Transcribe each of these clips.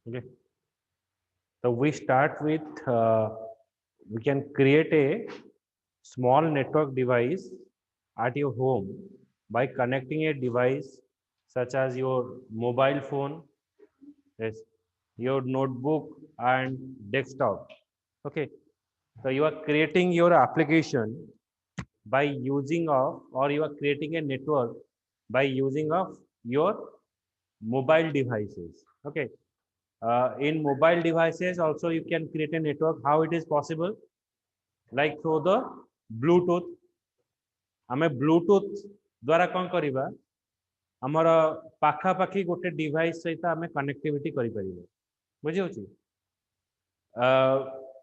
Okay, so we start with we can create a small network device at your home by connecting a device such as your mobile phone, yes, your notebook and desktop. Okay, so you are creating your application by using of, or you are creating a network by using of your mobile devices. Okay, in mobile devices also you can create a network. How it is possible? Like through the Bluetooth. आम Bluetooth द्वारा कौन करिबा हमर पाखापाखी गोटे device सहित आम connectivity करें बुझे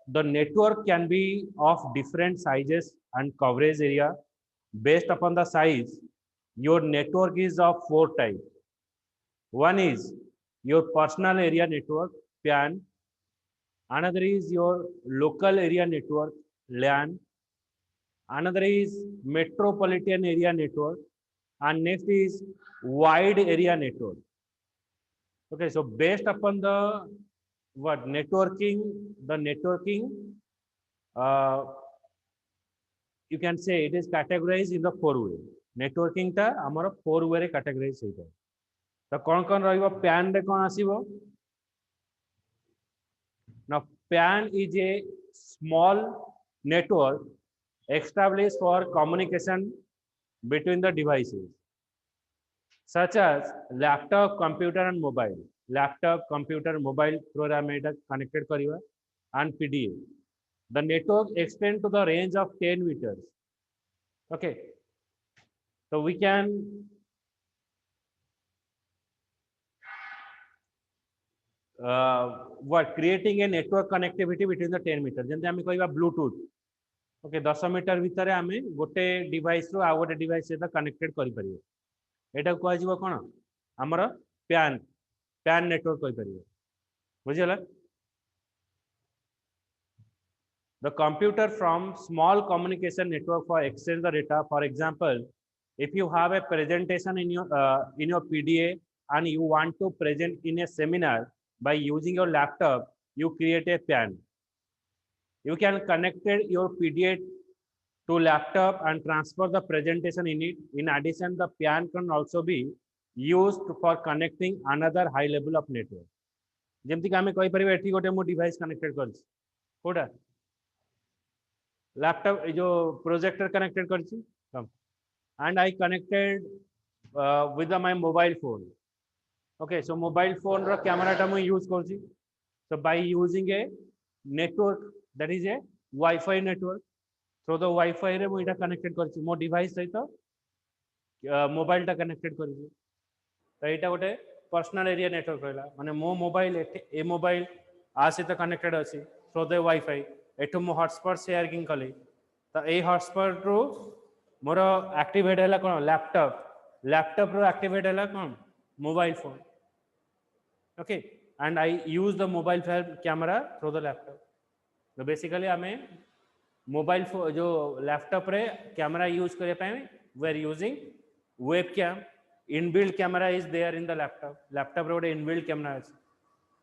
the network can be of different sizes and coverage area. Based upon the size, your network is of four types. One is your personal area network, PAN. Another is your local area network, LAN. Another is metropolitan area network. And next is wide area network. Okay, so based upon the networking, uh, you can say it is categorized in the four way. Networking ta amara four way re categorize होता है. तो कौन रहिबो PAN रे कौन आसीबो? Now PAN is a small network established for communication between the devices such as laptop, computer and mobile. Laptop, computer, mobile through connected kariba and PDA. The network extends to the range of 10 meters. Okay, so we can creating a network connectivity between the 10 meters. Jemti ame koiba Bluetooth. Okay, 10 meter vitare ame gote device ro a gote device seta connected kari paribe. Eta ko ajibo kono? Amara PAN network koi paribe. बुझिगला? The computer from small communication network for exchange the data. For example, if you have a presentation in your PDA and you want to present in a seminar by using your laptop, you create a PAN. You can connect your PDA to laptop and transfer the presentation in it. In addition, the PAN can also be used for connecting another high level of network. ଯେମିତି कि आमे कहि परिबे एठी गोटे मो device connected करछि कोडा लैपटॉप जो प्रोजेक्टर कनेक्टेड करछि and I connected with my mobile phone. Okay, so mobile phone ro camera ta mu use करछि. So by using a network, that is a Wi-Fi network, through the Wi-Fi रे mu ita connected करछि मो device सहित mobile टा connected करछि. तो एटा गोटे personal area network रहला माने मो मोबाइल ए मोबाइल आ सहित कनेक्टेड अछि थ्रू द वाईफाई एठो मो हॉटस्पॉट शेयरिंग कले तो ए हॉटस्पॉट रो मोर एक्टिवेट हैला कोन लैपटॉप रो एक्टिवेट हैला कोन mobile phone. Okay, and I use the mobile camera through the laptop. तो बेसिकली हमें मोबाइल जो लैपटॉप रे कैमरा यूज करे पाए we are using webcam. Inbuilt camera is there in the laptop रे गोटे inbuilt camera अछि.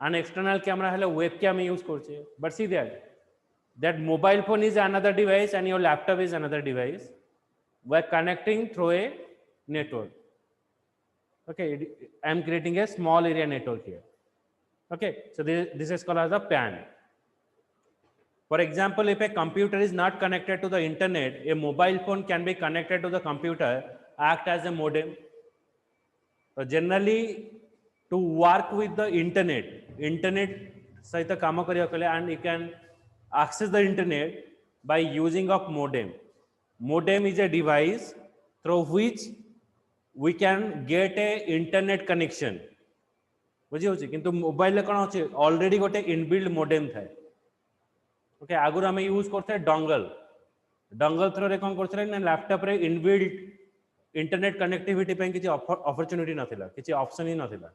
An external camera हैला webcam use करछे. But see that mobile phone is another device and your laptop is another device. We are connecting through a network. Okay, I am creating a small area network here. Okay, so this is called as a PAN. For example, if a computer is not connected to the internet, a mobile phone can be connected to the computer, act as a modem. So generally, to work with the internet सहित काम करिया कले and you can access the internet by using of modem. Modem is a device through which we can get a internet connection. बुझी होची किंतु mobile ले कोन होची already गोटे इनबिल्ट मॉडेम थाए. ओके, आगुर हमें यूज करते डंगल थ्रो रे कोन करथले ना लैपटॉप रे इनबिल्ट इंटरनेट कनेक्टिविटी पे किसी अपॉर्चुनिटी नथिला, किसी ऑप्शन ही नथिला.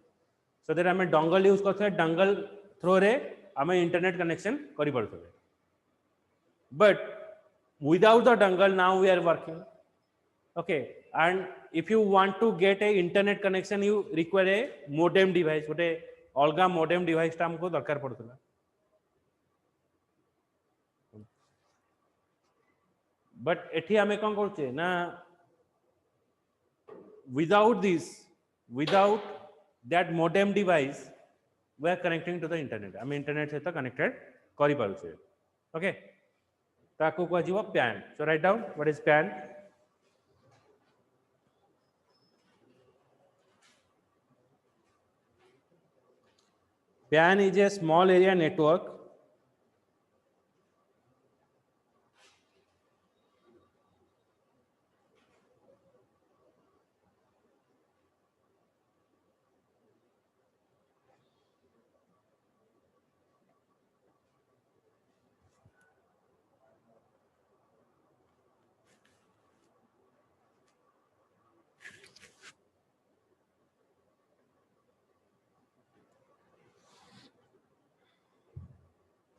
सो देयर हमें डंगल यूज करथले, डंगल थ्रो रे हमें इंटरनेट कनेक्शन करि पड़थले. But without the dongle now we are working. Okay, and if you want to get a internet connection you require a modem device, गोटे अलगा modem device टा हमको दरकार पड़ता। बट एठी आमे कौन करछे ना without that modem device we are connecting to the internet, आम इंटरनेट सहित कनेक्टेड करि पारुछे। ओके ताको को जीवो PAN। So write down what is PAN। PAN is a small area network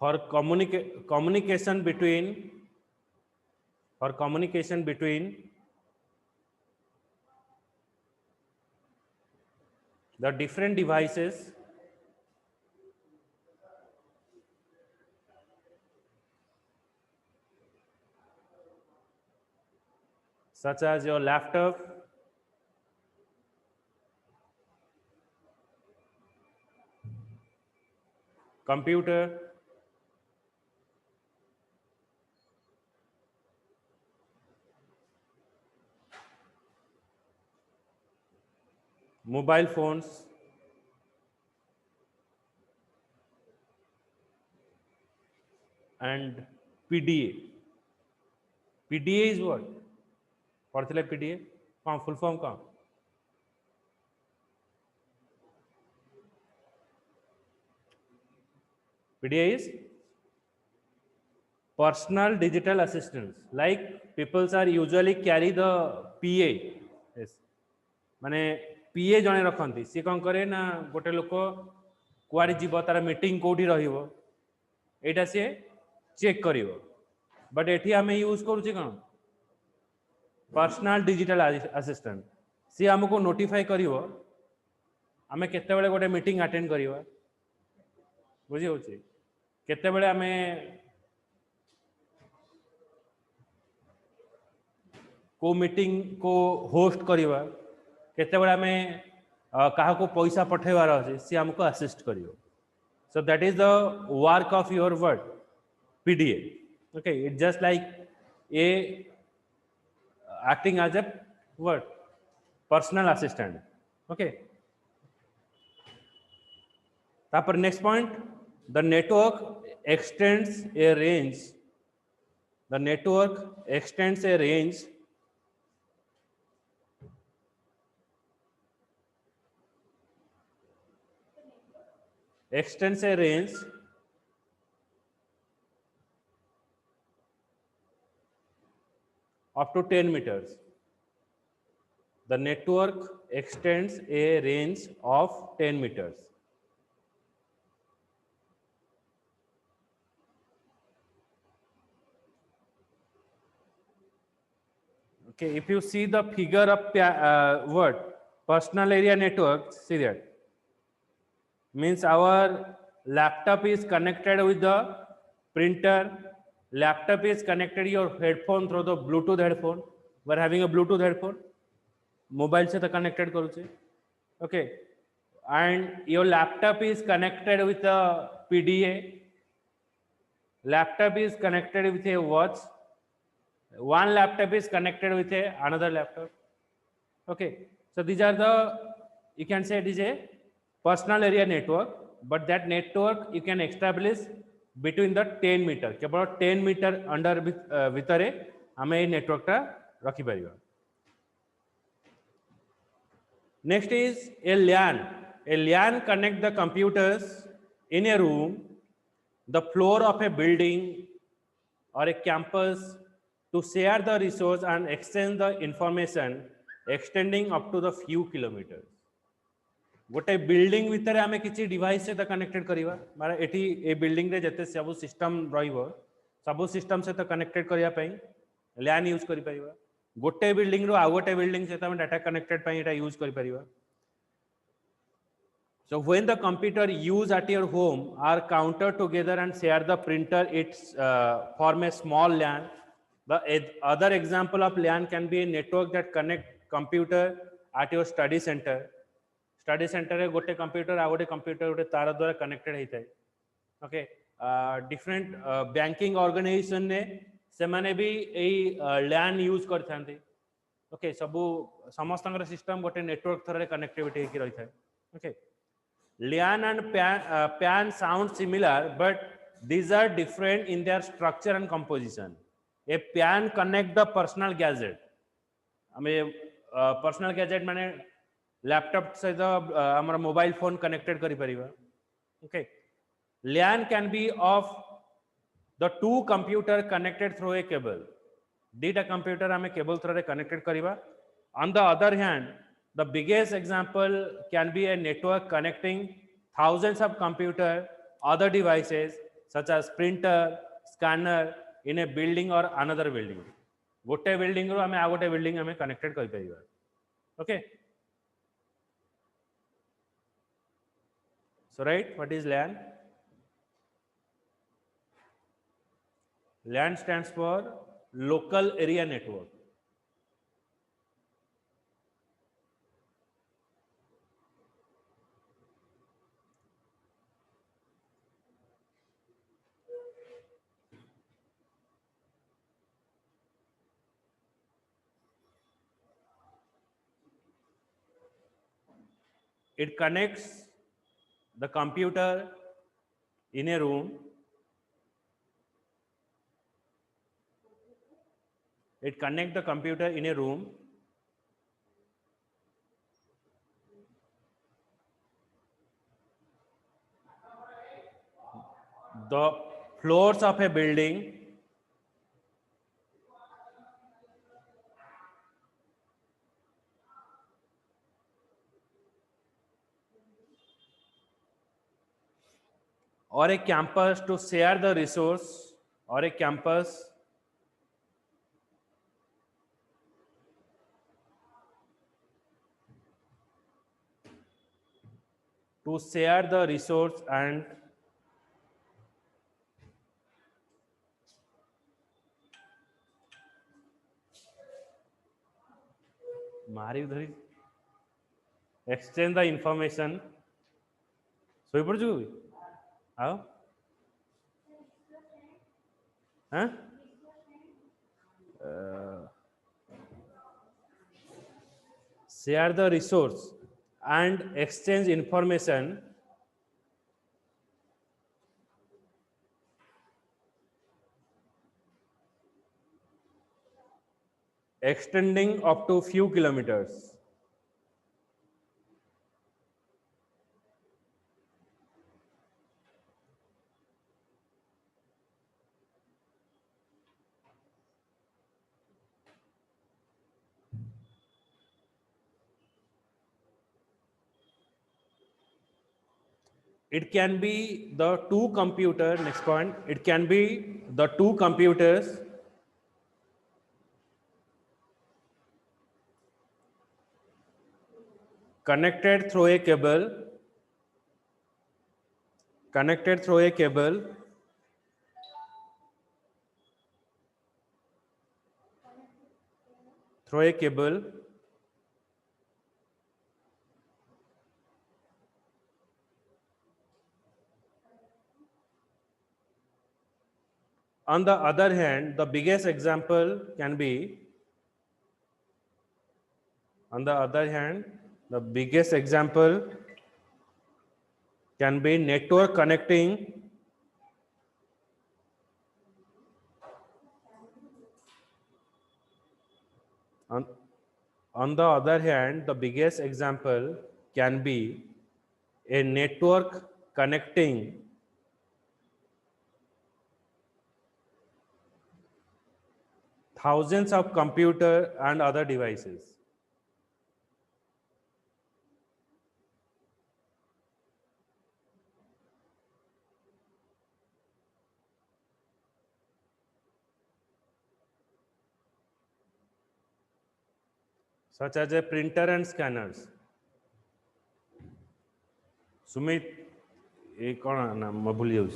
for communication between the different devices such as your laptop, computer, mobile phones, and PDA. PDA is what? पढ़ते PDA कौन full form कौन? PDA is personal digital assistants. Like people are usually carry the PA. Yes. माने PA जने रखती सी कौन करे ना गोटे लोक कुआरी जीव तार मीटिंग कोठी रहिबो एटा से चेक करिवो। बट एठी हमें यूज करूची कौन पर्सनल डिजिटल असिस्टेंट सी हमको नोटिफाई करिवो आमे केते बेले गोटे मीटिंग अटेंड करिवा बुझी होची केते बेले आमे को मीटिंग को होस्ट करिवा केते बेले आमे काहा को पैसा पठेवार अछि सी हमको असिस्ट करिवो। So that is the work of your word PDA. Okay, it's just like a acting as a what personal assistant. Okay, tapar next point, the network extends a range up to 10 meters. The network extends a range of 10 meters. Okay, if you see the figure of what personal area network, see that means our laptop is connected with the printer. Laptop is connected your headphone through the Bluetooth headphone. We are having a Bluetooth headphone. Mobile से तो connected करूँचे. Okay, and your laptop is connected with a PDA. Laptop is connected with a watch. One laptop is connected with another laptop. Okay, so these are the, you can say it is a personal area network, but that network you can establish between the 10 meter. केवल 10 meter under भितरे हमें ये network टा रखी परिवा. Next is a LAN. A LAN connect the computers in a room, the floor of a building or a campus to share the resource and exchange the information extending up to the few kilometers. गोटे building भितर आमे किछि device से connected करिवा माने एठी ए building रे जते सब सिस्टम रहिबो सब सिस्टम से कनेक्टेड करिया पई LAN यूज करि परिवा गोटे बिल्डिंग रो आ गोटे बिल्डिंग से डाटा कनेक्टेड पई एटा यूज करि परिवा So when the computer used at your home are counted together and share the printer, it's form a small LAN. The other example of LAN can be a network that connect computer at your study center. Study center रे गोटे computer आ गोटे computer गोटे तार द्वारा connected होता है. Okay, different banking organization ने सेमाने भी यही LAN use करते हैं. Okay, सबू समस्तंगर system गोटे network थोड़े connectivity की रहता है. Okay. LAN and PAN sound similar, but these are different in their structure and composition. A PAN connect the personal gadget. I mean, personal gadget माने laptop से तो हमारा mobile phone connected करी परिवा. Okay. LAN can be of the two computer connected through a cable. Data computer हमें cable through connected करीवा. On the other hand, the biggest example can be a network connecting thousands of computer, other devices such as printer, scanner in a building or another building. गोटे building रो हमें आ गोटे building हमें connected कर पाइबा. Okay. So right, what is LAN? LAN stands for local area network. It connects the computer in a room. It connects the computer in a room. The floors of a building. Or a campus to share the resource, or a campus to share the resource and exchange the information. So how? Huh? Share the resource and exchange information extending up to few kilometers. It can be the two computer, next point, it can be the two computers connected through a cable, connected through a cable through a cable on the other hand, the biggest example can be, on the other hand, the biggest example can be network connecting on the other hand, the biggest example can be a network connecting thousands of computer and other devices. Such as a printer and scanners. Sumit ये कौन ना मैं भूल जाऊँ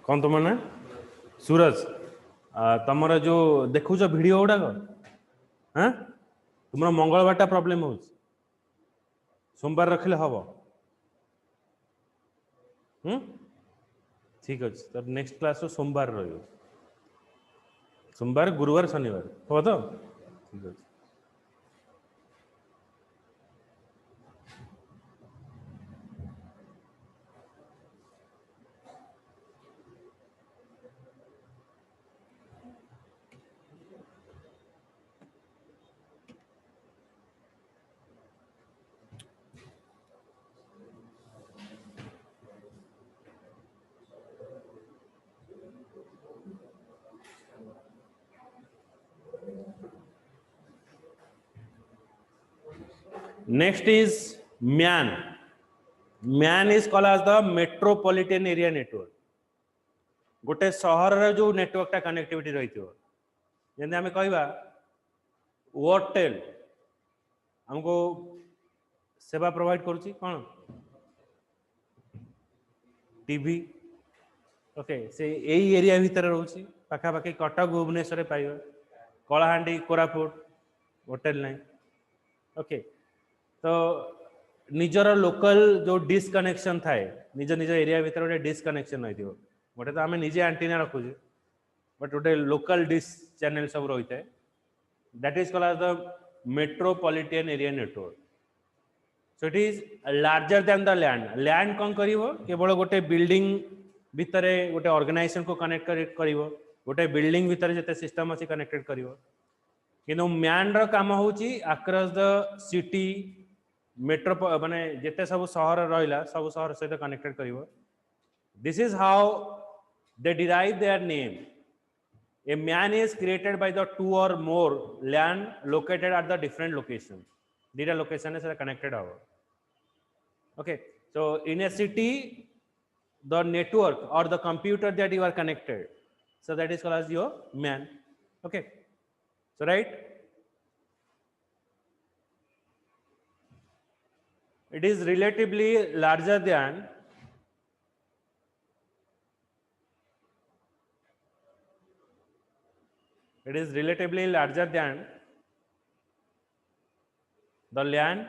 कौन तुम ना सूरज तुमर जो देखुच वीडियो गुड़ाक हाँ तुम मंगलवार प्रोब्लेम हो सोमवार रखिले हम ठीक अच्छे तो नेक्स्ट क्लास सोमवार रो सोमवार गुरुवार शनिवार हम तो ठीक अच्छे Next is MAN. MAN is called as the Metropolitan Area Network. गोटे सहर जो नेटवर्क टा कनेक्टिविटी रही थी जैसे आम कहवा एयरटेल हमको सेवा प्रोवाइड करुच्ची कौन टीवी ओके से यही एरिया भितर रोचे पाखापाखि कटक भुवनेश्वर पाइबा कलाहांडी कोरापुट होटेल ना ओके तो निजर लोकल जो डिस्कनेक्शन थाए निज निज एरिया भितर गोटे डिस्कनेक्शन रही गोटे तो आम निजे आंटीना रखुचे बट गोटे लोकल डिश चैनल सब रही है that is called as the metropolitan area network so it is larger than the land land कौन कर केवल गोटे बिल्डिंग भितर गोटे ऑर्गेनाइजेशन को कनेक्ट कर गोटे बिल्डिंग भितर जिते सिस्टम अच्छी कनेक्टेड कर कि म्यान काम हूँ अक्रॉस द सिटी मेट्रो माने जिते सब सहर रहा सब सहर सहित कनेक्टेड कर this is how they derive their name a MAN is created by the two or more LAN located at the different location दीटा लोकेशन कनेक्टेड हम okay so in a city the network or the computer that you are connected so that is called as your MAN okay so right it is relatively larger than the LAN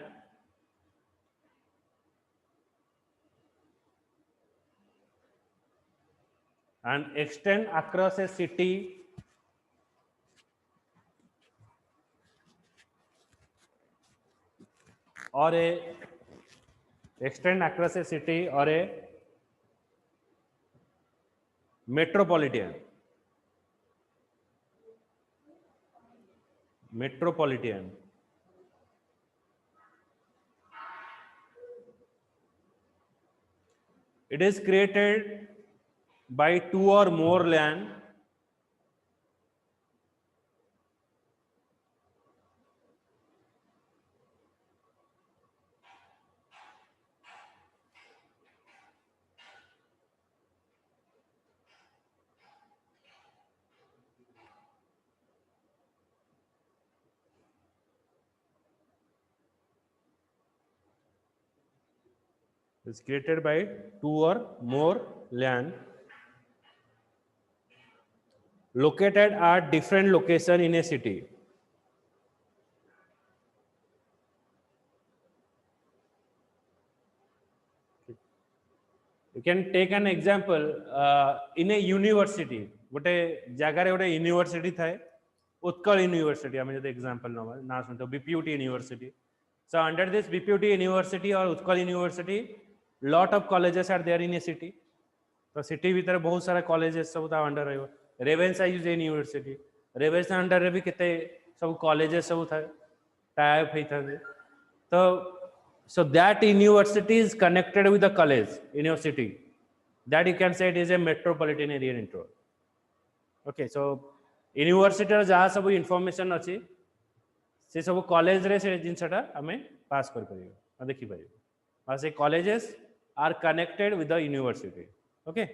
and extend across a city or a extend across a city or a metropolitan it is created by two or more LAN is created by two or more LAN located at different location in a city. You can take an example in a university. गोटे जगार गोटे university थाए Utkal university आम जो example ना सुनते BPUT university so under this BPUT university और Utkal university lot of colleges are there in a city तो सिटी भीतर बहुत सारा कॉलेजेस सब अंडर रही Ravenshaw is a university Ravenshaw under रे भी केते सब कॉलेजेस सब था टाइप होता तो so that university is connected with the college in your city that you can say it is a metropolitan area network okay so university रा जहाँ सब information अच्छी से सब कॉलेज रे से जिनसटा हमें पास कर परियो देखि परियो और से colleges are connected with the university okay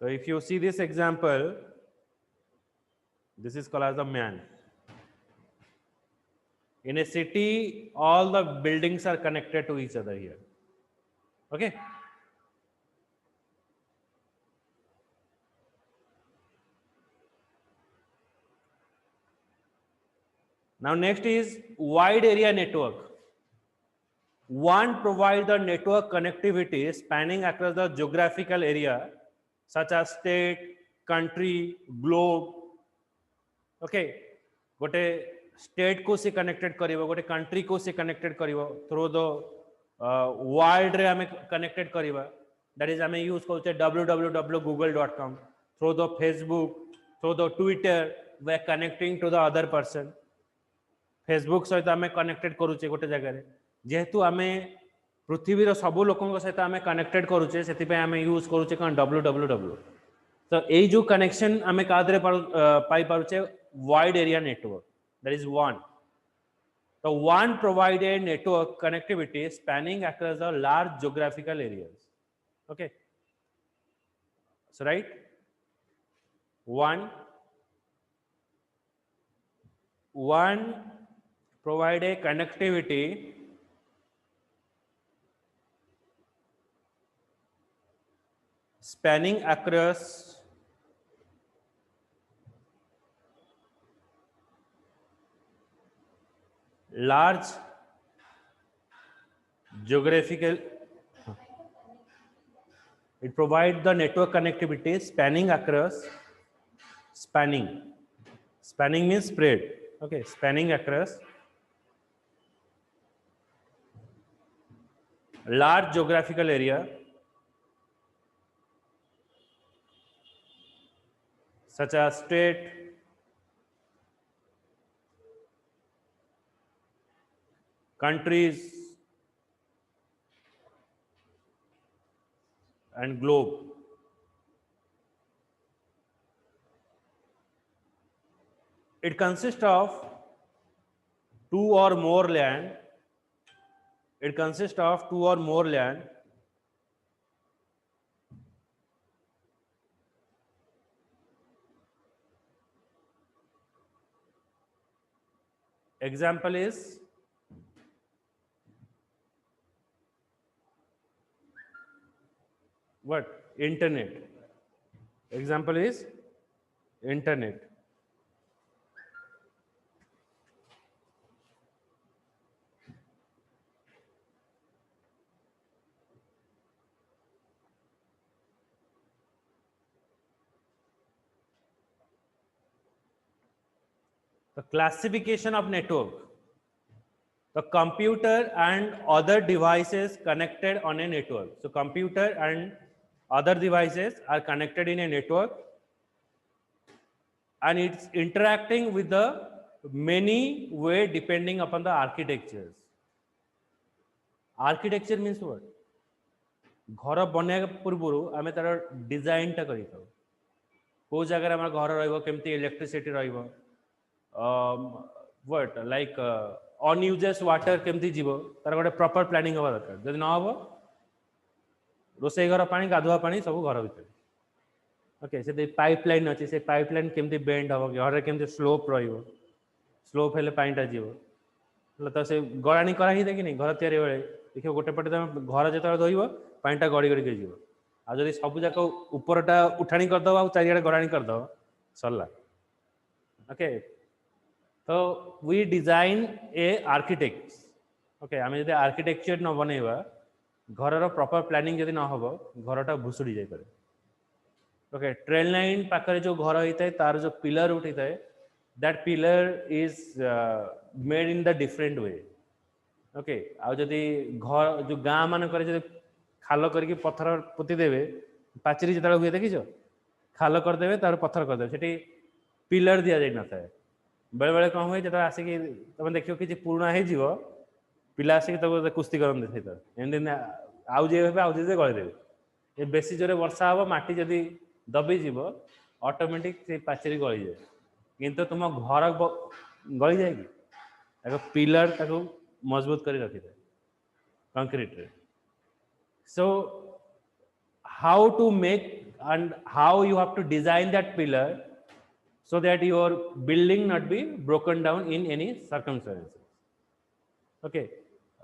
so if you see this example this is called as the MAN In a city, all the buildings are connected to each other here. Okay. Now next is wide area network. WAN provides the network connectivity spanning across the geographical area such as state, country, globe. Okay, गोटे state को से connected करिवो, गोटे country को से connected करिवो through the world रे हमें connected करिवा. That is हमें use करते www.google.com, through the Facebook, through the Twitter, we are connecting to the other person. Facebook सहित आम कनेक्टेड करुचे गोटे जगह जेहेतु आम पृथ्वीर सब लोक सहित आम कनेक्टेड करुचे से आम यूज करुचे कौन www. तो यही जो कनेक्शन आम क्या पाई पारुचे wide area network, that is वन. तो वन provide a network connectivity spanning across the large geographical areas. Okay, so right, one provide a connectivity spanning across large geographical, it provides the network connectivity spanning across, spanning means spread. Okay, spanning across large geographical area such as state, countries and globe. It consists of two or more land. It consists of two or more land example is what? Internet. Example is internet. The classification of network. The computer and other devices connected on a network. So computer and other devices are connected in a network and it's interacting with the many way depending upon the architectures. Architecture means what? घर बनया पूर्व आम तार design टा करी था को जगह आम घर रमती इलेक्ट्रिसिटी व्हाट लाइक अनयूजेस वाटर केमती जीव तार गोटे प्रॉपर प्लानिंग हवा दरकार जदि न हम रोसई घर पानी गाधुआ पानी सब घर भीतर. ओके, से पाइपलाइन अच्छी से पाइपलाइन केमती बेंड हम घर केमती स्लोप स्लोप हेले पानीटा जीव तो से गड़ाणी करा ही देखिनी घर तैयारी बेले देखिए गोटे पटे तुम घर जो धोब पानीटा गड़ी गड़ी जीव आदि सब जाक उपरटा उठाणी करदे आ चारिड़े गड़ाणी करदे सरला. ओके, तो we design a architect. Okay, um जो आर्किटेक्चर न बनइबा घर प्रॉपर प्लानिंग जदि न हो घरटा भुसुड़ी जाए पारे. ओके, ट्रेन लाइन पाखरे जो घर होता है तार जो पिलर उठी थाए that pillar is made in the different way. Okay, आउ जदि घर जो गाँ मानक खाल करके पत्थर पोती देवे पाचेरी जो हुए देखीच खाल करदे तार पत्थर करदे से पिलर दि जाए न था बेले बेले कौन हुए जो आसिक तुम देख कि पुराणा हो पिला आसिक तक कुस्ती करते सहित एमती आउ जे आउे गलीदेवे बेसी जोरे वर्षा हम माटी जदि दबीज ऑटोमेटिक से पाचेरी गली जाए किंतु तुम घर गली जाए कि पिलर ताको मजबूत कर रखी था कंक्रीट रे. So how to make and how you have to design that pillar so that your building not be broken down in any circumstances. Okay,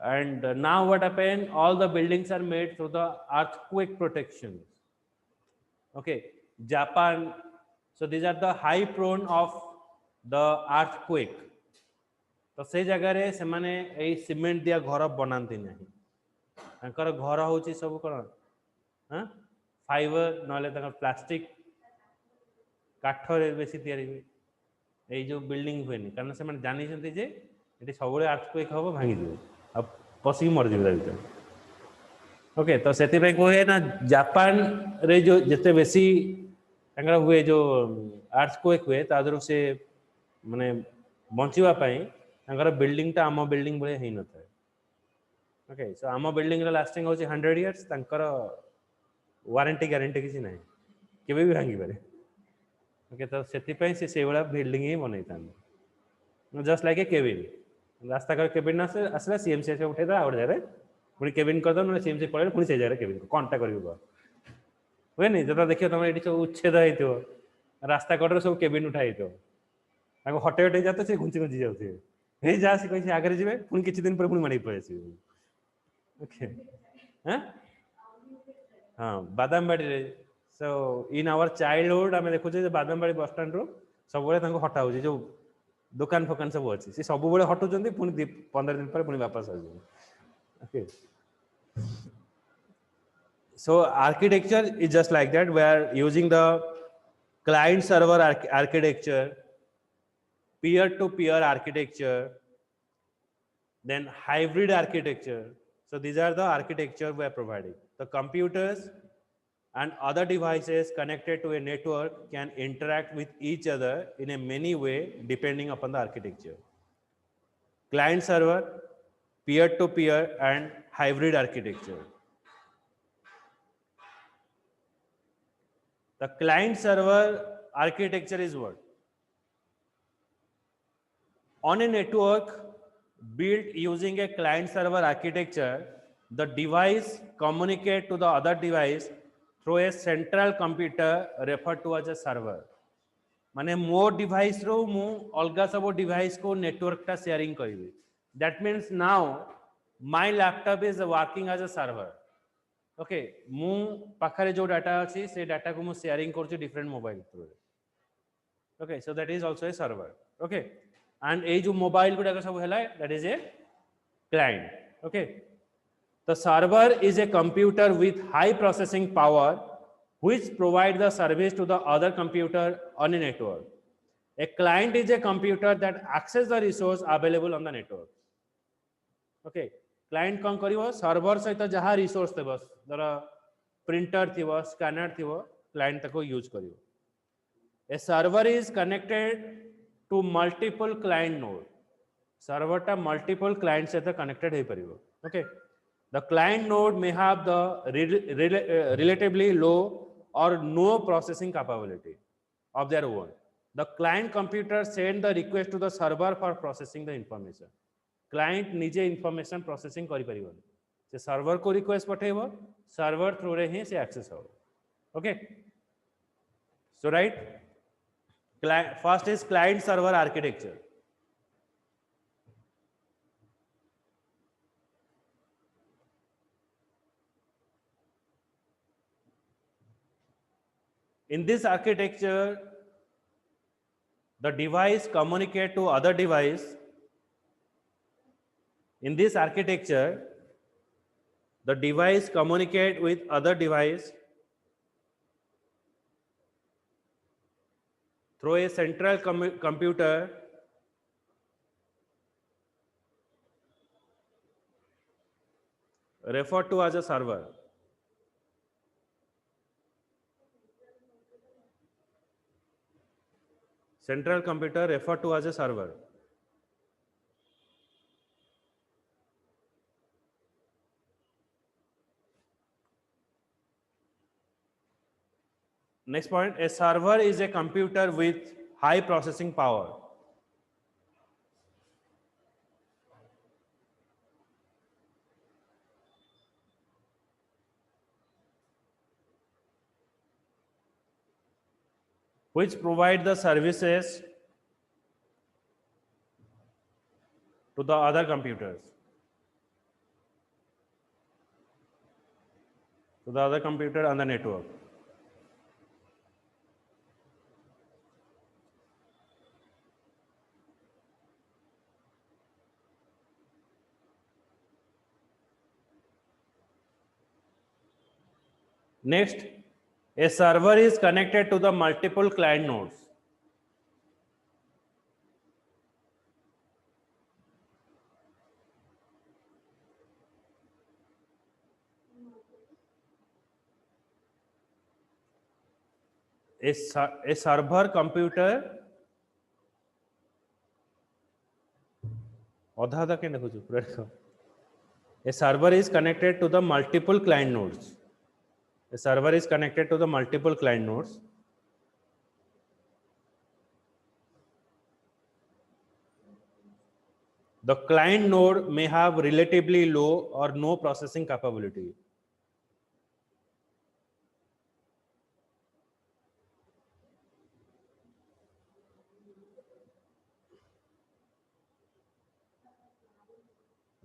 and now what happened? All the buildings are made through the earthquake protection. Okay, Japan. So these are the high prone of the earthquake. तो से जगह रे से माने ए cement दिया घर बनाती नहीं तांकर घर होची सब कोन हां फाइबर नले तांकर प्लास्टिक काठ रे बेसी तयारी हुए ए जो बिल्डिंग हुएनी कारण से माने जानि छथि जे एटी सबले अर्थक्वेक हबो भांगी दियो अब पसी मर जिबे भीतर ओके तो सेति पे कोहे ना जापान रे जो जते बेसी तांकर हुए जो अर्थक्वेक हुए तादरो से माने बंचिवा पई तांकर बिल्डिंग ता आम बिल्डिंग बळे हेइ नथाय ओके सो आम बिल्डिंग रे लास्टिंग होची 100 इयर्स तांकर वारंटी गारंटी किसी नाही केबे भी भांगी पारे ओके तो सेति पे से वाला बिल्डिंग ही बनई तान जस्ट लाइक ए केबिन रास्ता कर केबिन आसे असला सीएमसी से उठे दा और जारे पुनी केबिन कर दो न सीएमसी पळे पुनी से जारे केबिन कोनटा करिवो होय नहीं जता देखियो तुम एटी सब उच्छेद हेइतो रास्ता कटर सब केबिन उठाइतो ताको हटे हटे जातो से घुंची घुंची जाउथे हे जा से कहि आगे जिवे पुनी किछि दिन पर पुनी माने पळेसी ओके हां हां बादामबाड़ी रे सो इन आवर चाइल्डहुड आमे देखु जे बादामबाड़ी बस स्टैंड रो सब बळे ताको हटा होजी जो दुकान फकान सब अछि से सब बळे हटु जंदी पुनी 15 दिन पर पुनी वापस आ जाउ okay so architecture is just like that we are using the client server architecture peer to peer architecture then hybrid architecture so these are the architecture we are providing the computers and other devices connected to a network can interact with each other in a many way depending upon the architecture client server peer to peer and hybrid architecture the client server architecture is what on a network built using a client server architecture the device communicate to the other device through a central computer referred to as a server माने मो device रो मु अलगा सब device को network टा sharing करिवे that means now my laptop is working as a server okay मु पाखरे जो डाटा अछि से डाटा को मु शेयरिंग करछु different mobile through okay so that is also a server okay and a जो मोबाइल गुडा सब हैला that is a client okay the server is a computer with high processing power which provide the service to the other computer on a network. A client is a computer that access the resource available on the network. Okay, client कौन करिवो server सहित जहाँ resource थे बस दर printer थिवो scanner थिवो client तको use करिवो. A server is connected to multiple client node. Server टा multiple client सहित connected है परिवो. Okay. The client node may have the relatively low or no processing capability of their own. The client computer send the request to the server for processing the information. Client निजे information processing करी परिवो से server को request पठेबो server through रे ही से access हो. Okay. So right. First is client server architecture. In this architecture, the device communicate to other device. In this architecture, the device communicate with other device through a central computer referred to as a server. Central computer referred to as a server. Next point, a server is a computer with high processing power. Which provide the services to the other computers. to the other computer on the network. Next, a server is connected to the multiple client nodes. A server computer a server is connected to the multiple client nodes. A server is connected to the multiple client nodes. The client node may have relatively low or no processing capability.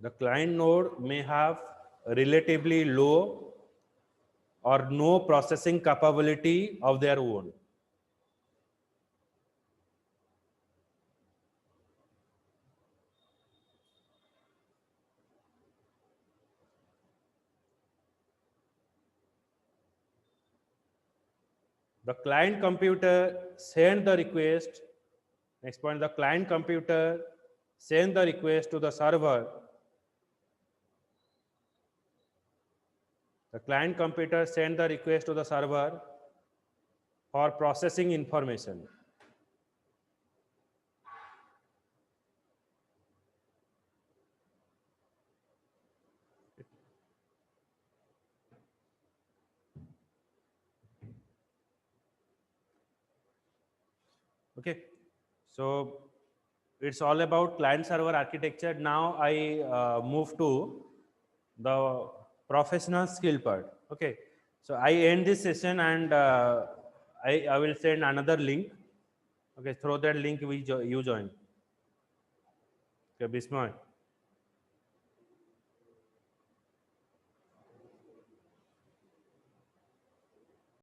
The client node may have relatively low or no processing capability of their own. The client computer send the request. Next point, the client computer send the request to the server. The client computer send the request to the server for processing information. Okay, so it's all about client server architecture. Now I move to the professional skill part. Okay, so I end this session and I will send another link. Okay, through that link you join. Okay, Bismay.